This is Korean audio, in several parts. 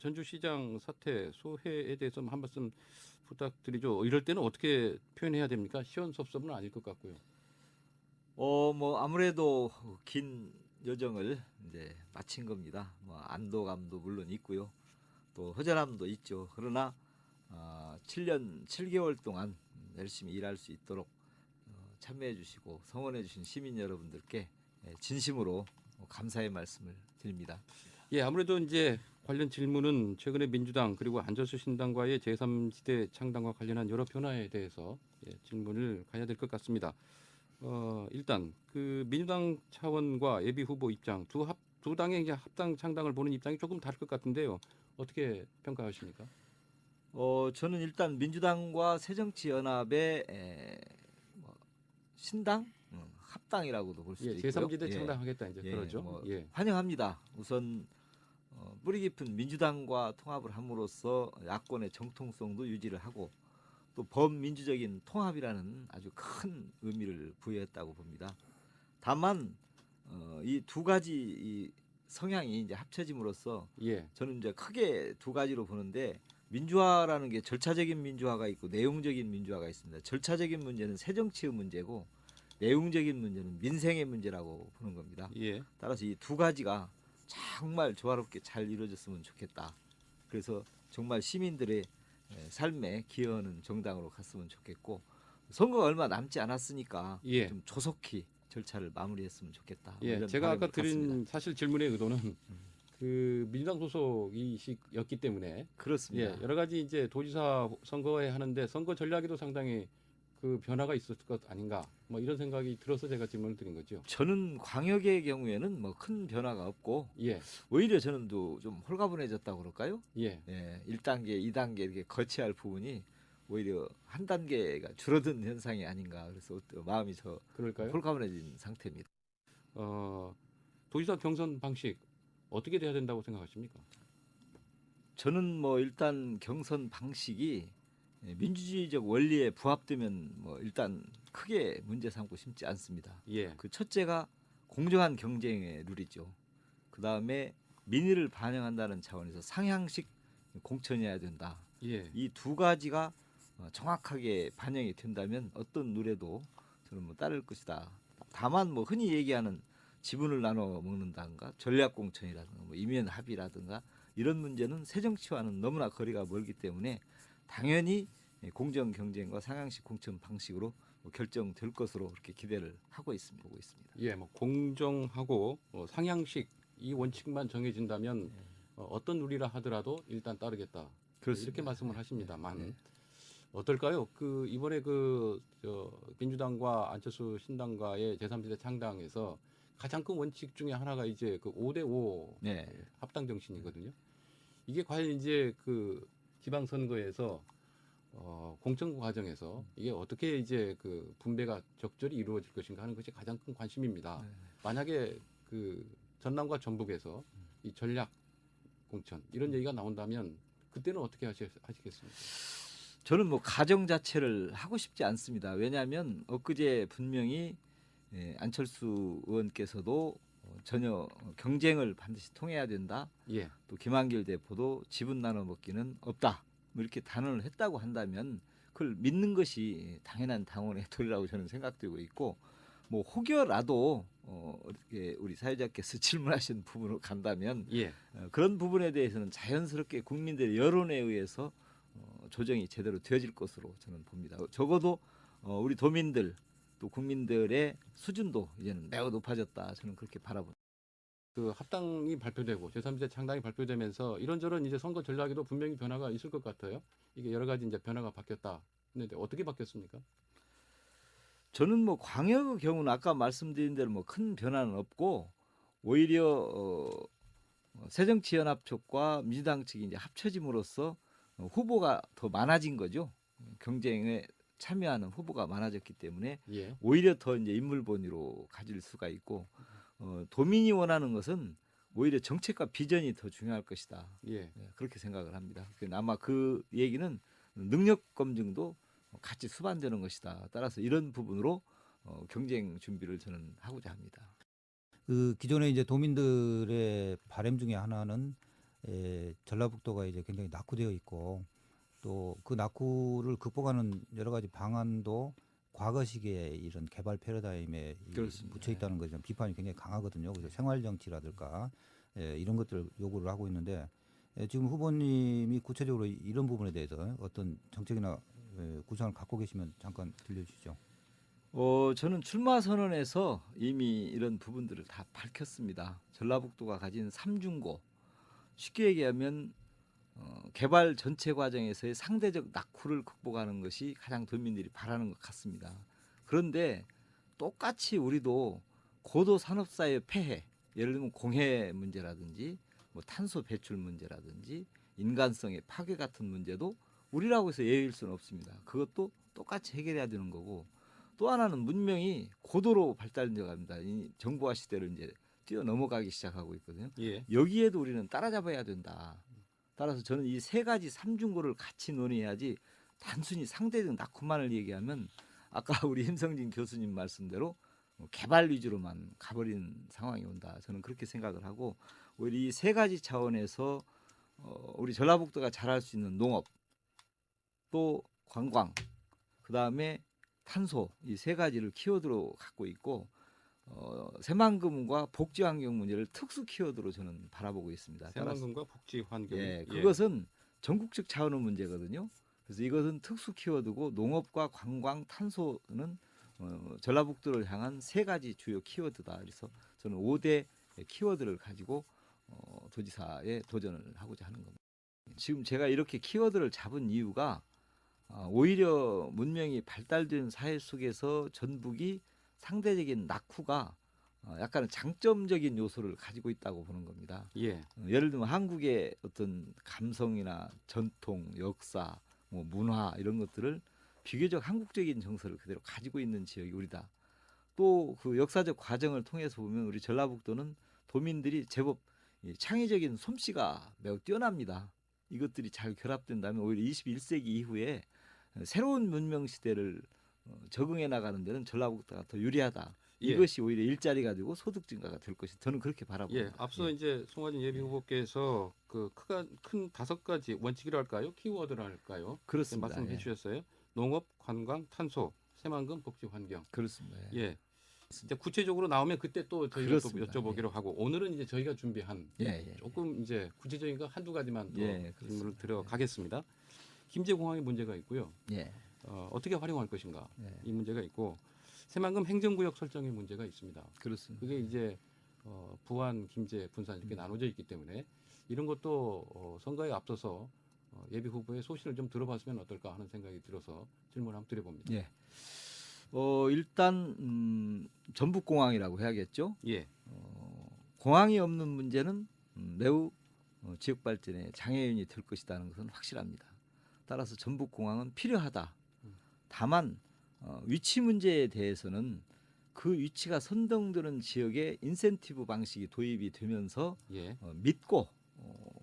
전주시장 사태 소회에 대해서 한 말씀 부탁드리죠. 이럴 때는 어떻게 표현해야 됩니까? 시원섭섭은 아닐 것 같고요. 뭐 아무래도 긴 여정을 이제 마친 겁니다. 뭐 안도감도 물론 있고요. 또 허전함도 있죠. 그러나 7년 7개월 동안 열심히 일할 수 있도록 참여해 주시고 성원해 주신 시민 여러분들께 진심으로 감사의 말씀을 드립니다. 예, 아무래도 이제 관련 질문은 최근에 민주당 그리고 안철수 신당과의 제3지대 창당과 관련한 여러 변화에 대해서 질문을 가야 될 것 같습니다. 일단 그 민주당 차원과 예비 후보 입장 두 당의 이제 합당 창당을 보는 입장이 조금 다를 것 같은데요. 어떻게 평가하십니까? 저는 일단 민주당과 새정치연합의 뭐 신당 합당이라고도 볼 수도 예, 있고요. 제3지대 창당하겠다 이제 그러죠. 뭐 예. 환영합니다. 우선 뿌리 깊은 민주당과 통합을 함으로써 야권의 정통성도 유지를 하고 또 범민주적인 통합이라는 아주 큰 의미를 부여했다고 봅니다. 다만 이 두 가지 이 성향이 이제 합쳐짐으로써 예. 저는 이제 크게 두 가지로 보는데 민주화라는 게 절차적인 민주화가 있고 내용적인 민주화가 있습니다. 절차적인 문제는 새정치의 문제고 내용적인 문제는 민생의 문제라고 보는 겁니다. 예. 따라서 이 두 가지가 정말 조화롭게 잘 이루어졌으면 좋겠다. 그래서 정말 시민들의 삶에 기여하는 정당으로 갔으면 좋겠고 선거가 얼마 남지 않았으니까 예. 좀 조속히 절차를 마무리했으면 좋겠다. 뭐 예, 이런 제가 아까 바람을 갖습니다. 드린 사실 질문의 의도는 그 민주당 소속이었기 때문에 그렇습니다. 예, 여러 가지 이제 도지사 선거에 하는데 선거 전략에도 상당히 그 변화가 있었을 것 아닌가 뭐 이런 생각이 들어서 제가 질문을 드린 거죠. 저는 광역의 경우에는 뭐 큰 변화가 없고 예, 오히려 저는 좀 홀가분해졌다고 그럴까요? 예, 1단계, 2단계 이렇게 거치할 부분이 오히려 한 단계가 줄어든 현상이 아닌가 그래서 마음이 저 그럴까요? 홀가분해진 상태입니다. 도지사 경선 방식 어떻게 돼야 된다고 생각하십니까? 저는 뭐 일단 경선 방식이 민주주의적 원리에 부합되면 뭐 일단 크게 문제 삼고 싶지 않습니다. 예, 그 첫째가 공정한 경쟁의 룰이죠. 그 다음에 민의를 반영한다는 차원에서 상향식 공천이어야 된다. 예, 이 두 가지가 정확하게 반영이 된다면 어떤 룰에도 저는 뭐 따를 것이다. 다만 뭐 흔히 얘기하는 지분을 나눠 먹는다든가 전략공천이라든가 뭐 이면 합의라든가 이런 문제는 새정치와는 너무나 거리가 멀기 때문에 당연히 공정 경쟁과 상향식 공천 방식으로 뭐 결정될 것으로 그렇게 기대를 하고 있습니다. 보고 있습니다. 예, 뭐 공정하고 상향식 이 원칙만 정해진다면 어떤 룰이라 하더라도 일단 따르겠다. 그렇습니다. 이렇게 말씀을 하십니다만 네. 어떨까요? 그 이번에 민주당과 안철수 신당과의 제3지대 창당에서 가장 큰 원칙 중에 하나가 이제 그 5대5 네. 합당 정신이거든요. 이게 과연 이제 그 지방선거에서 공천 과정에서 이게 어떻게 이제 그 분배가 적절히 이루어질 것인가 하는 것이 가장 큰 관심입니다. 네. 만약에 그 전남과 전북에서 이 전략 공천 이런 얘기가 나온다면 그때는 어떻게 하시겠습니까? 저는 뭐 가정 자체를 하고 싶지 않습니다. 왜냐하면 엊그제 분명히 안철수 의원께서도 전혀 경쟁을 반드시 통해야 된다. 예, 또 김한길 대표도 지분 나눠 먹기는 없다. 뭐 이렇게 단언을 했다고 한다면 그걸 믿는 것이 당연한 당원의 도리라고 저는 생각되고 있고 뭐 혹여라도 이렇게 우리 사회자께서 질문하신 부분으로 간다면 예, 그런 부분에 대해서는 자연스럽게 국민들의 여론에 의해서 조정이 제대로 되어질 것으로 저는 봅니다. 적어도 우리 도민들 또 국민들의 수준도 이제는 매우 높아졌다. 저는 그렇게 바라봅니다. 그 합당이 발표되고 제3지대 창당이 발표되면서 이런저런 이제 선거 전략에도 분명히 변화가 있을 것 같아요. 이게 여러 가지 이제 변화가 바뀌었다. 근데 어떻게 바뀌었습니까? 저는 뭐 광역의 경우는 아까 말씀드린 대로 뭐 큰 변화는 없고 오히려 새정치연합 쪽과 민주당 측이 이제 합쳐짐으로써 후보가 더 많아진 거죠. 경쟁에 참여하는 후보가 많아졌기 때문에 예, 오히려 더 이제 인물 본위로 가질 수가 있고 도민이 원하는 것은 오히려 정책과 비전이 더 중요할 것이다. 예. 그렇게 생각을 합니다. 아마 그 얘기는 능력 검증도 같이 수반되는 것이다. 따라서 이런 부분으로 경쟁 준비를 저는 하고자 합니다. 그 기존에 이제 도민들의 바람 중에 하나는 전라북도가 이제 굉장히 낙후되어 있고 또 그 낙후를 극복하는 여러 가지 방안도 과거식의 이런 개발 패러다임에 그렇습니다. 묻혀 있다는 것에 대한 비판이 굉장히 강하거든요. 그래서 생활 정치라든가 이런 것들을 요구를 하고 있는데 지금 후보님이 구체적으로 이런 부분에 대해서 어떤 정책이나 구상을 갖고 계시면 잠깐 들려주시죠. 저는 출마 선언에서 이미 이런 부분들을 다 밝혔습니다. 전라북도가 가진 삼중고, 쉽게 얘기하면 개발 전체 과정에서의 상대적 낙후를 극복하는 것이 가장 도민들이 바라는 것 같습니다. 그런데 똑같이 우리도 고도 산업사의 폐해, 예를 들면 공해 문제라든지 뭐 탄소 배출 문제라든지 인간성의 파괴 같은 문제도 우리라고 해서 예외일 수는 없습니다. 그것도 똑같이 해결해야 되는 거고, 또 하나는 문명이 고도로 발달되어 갑니다. 이 정보화 시대를 이제 뛰어넘어가기 시작하고 있거든요. 예. 여기에도 우리는 따라잡아야 된다. 따라서 저는 이 세 가지 삼중고를 같이 논의해야지, 단순히 상대적 낙후만을 얘기하면 아까 우리 임성진 교수님 말씀대로 개발 위주로만 가버리는 상황이 온다. 저는 그렇게 생각을 하고, 오히려 이 세 가지 차원에서 우리 전라북도가 잘할 수 있는 농업, 또 관광, 그 다음에 탄소, 이 세 가지를 키워드로 갖고 있고, 새만금과 복지 환경 문제를 특수 키워드로 저는 바라보고 있습니다. 새만금과 복지 환경. 예, 그것은 전국적 차원의 문제거든요. 그래서 이것은 특수 키워드고, 농업과 관광, 탄소는 전라북도를 향한 세 가지 주요 키워드다. 그래서 저는 5대 키워드를 가지고 도지사에 도전을 하고자 하는 겁니다. 지금 제가 이렇게 키워드를 잡은 이유가 오히려 문명이 발달된 사회 속에서 전북이 상대적인 낙후가 약간은 장점적인 요소를 가지고 있다고 보는 겁니다. 예. 예를 들면 한국의 어떤 감성이나 전통, 역사, 뭐 문화 이런 것들을 비교적 한국적인 정서를 그대로 가지고 있는 지역이 우리다. 또 그 역사적 과정을 통해서 보면 우리 전라북도는 도민들이 제법 창의적인 솜씨가 매우 뛰어납니다. 이것들이 잘 결합된다면 오히려 21세기 이후에 새로운 문명 시대를 적응해 나가는 데는 전라북도가 더 유리하다. 예. 이것이 오히려 일자리가 되고 소득 증가가 될 것이, 저는 그렇게 바라봅니다. 예, 앞서 이제 송하진 예비 후보께서 그 큰 5가지 원칙이랄까요, 키워드랄까요, 그렇습니다. 말씀해 예. 주셨어요. 농업, 관광, 탄소, 새만금, 복지 환경. 그렇습니다. 예. 예. 이제 구체적으로 나오면 그때 또 저희가 그렇습니다. 또 여쭤보기로 하고, 오늘은 이제 저희가 준비한 예. 조금 이제 구체적인 거 한두 가지만 더 예, 질문을 그렇습니다. 들어가겠습니다. 김제공항의 문제가 있고요. 예. 어떻게 활용할 것인가, 예. 이 문제가 있고, 새만금 행정구역 설정의 문제가 있습니다. 그렇습니다. 그게 이제 부안, 김제, 분산 이렇게 나눠져 있기 때문에 이런 것도 선거에 앞서서 예비 후보의 소신을 좀 들어봤으면 어떨까 하는 생각이 들어서 질문 한번 드려봅니다. 예. 일단 전북공항이라고 해야겠죠. 예, 공항이 없는 문제는 매우 지역 발전에 장애인이 될 것이라는 것은 확실합니다. 따라서 전북공항은 필요하다. 다만 위치 문제에 대해서는 그 위치가 선정되는 지역에 인센티브 방식이 도입이 되면서 예, 믿고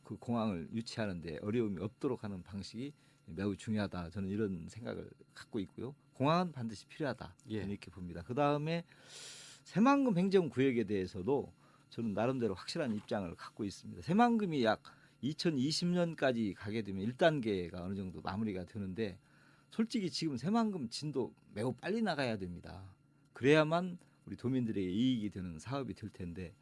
그 공항을 유치하는 데 어려움이 없도록 하는 방식이 매우 중요하다. 저는 이런 생각을 갖고 있고요. 공항은 반드시 필요하다. 예. 저는 이렇게 봅니다. 그다음에 새만금 행정구역에 대해서도 저는 나름대로 확실한 입장을 갖고 있습니다. 새만금이 약 2020년까지 가게 되면 1단계가 어느 정도 마무리가 되는데, 솔직히 지금 새만금 진도 매우 빨리 나가야 됩니다. 그래야만 우리 도민들에게 이익이 되는 사업이 될 텐데,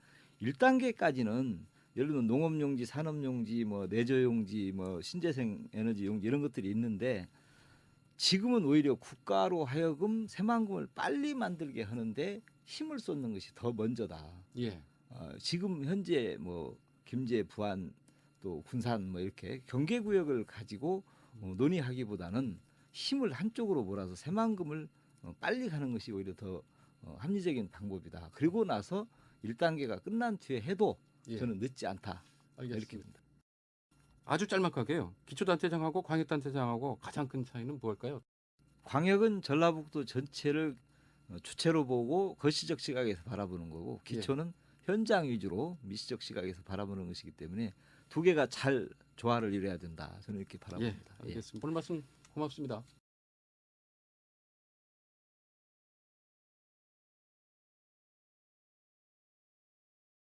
1단계까지는 예를 들면 농업용지, 산업용지, 뭐 내조용지, 뭐 신재생 에너지 용지 이런 것들이 있는데, 지금은 오히려 국가로 하여금 새만금을 빨리 만들게 하는데 힘을 쏟는 것이 더 먼저다. 예, 지금 현재 뭐 김제, 부안, 또 군산 뭐 이렇게 경계구역을 가지고 논의하기보다는 힘을 한쪽으로 몰아서 새만금을 빨리 가는 것이 오히려 더 합리적인 방법이다. 그리고 나서 1단계가 끝난 뒤에 해도 예. 저는 늦지 않다. 이렇게 알겠습니다. 봅니다. 아주 짤막하게요. 기초단체장하고 광역단체장하고 가장 큰 차이는 무엇일까요? 광역은 전라북도 전체를 주체로 보고 거시적 시각에서 바라보는 거고, 기초는 현장 위주로 미시적 시각에서 바라보는 것이기 때문에 두 개가 잘 조화를 이뤄야 된다. 저는 이렇게 바라봅니다. 예, 알겠습니다. 오늘 말씀 고맙습니다.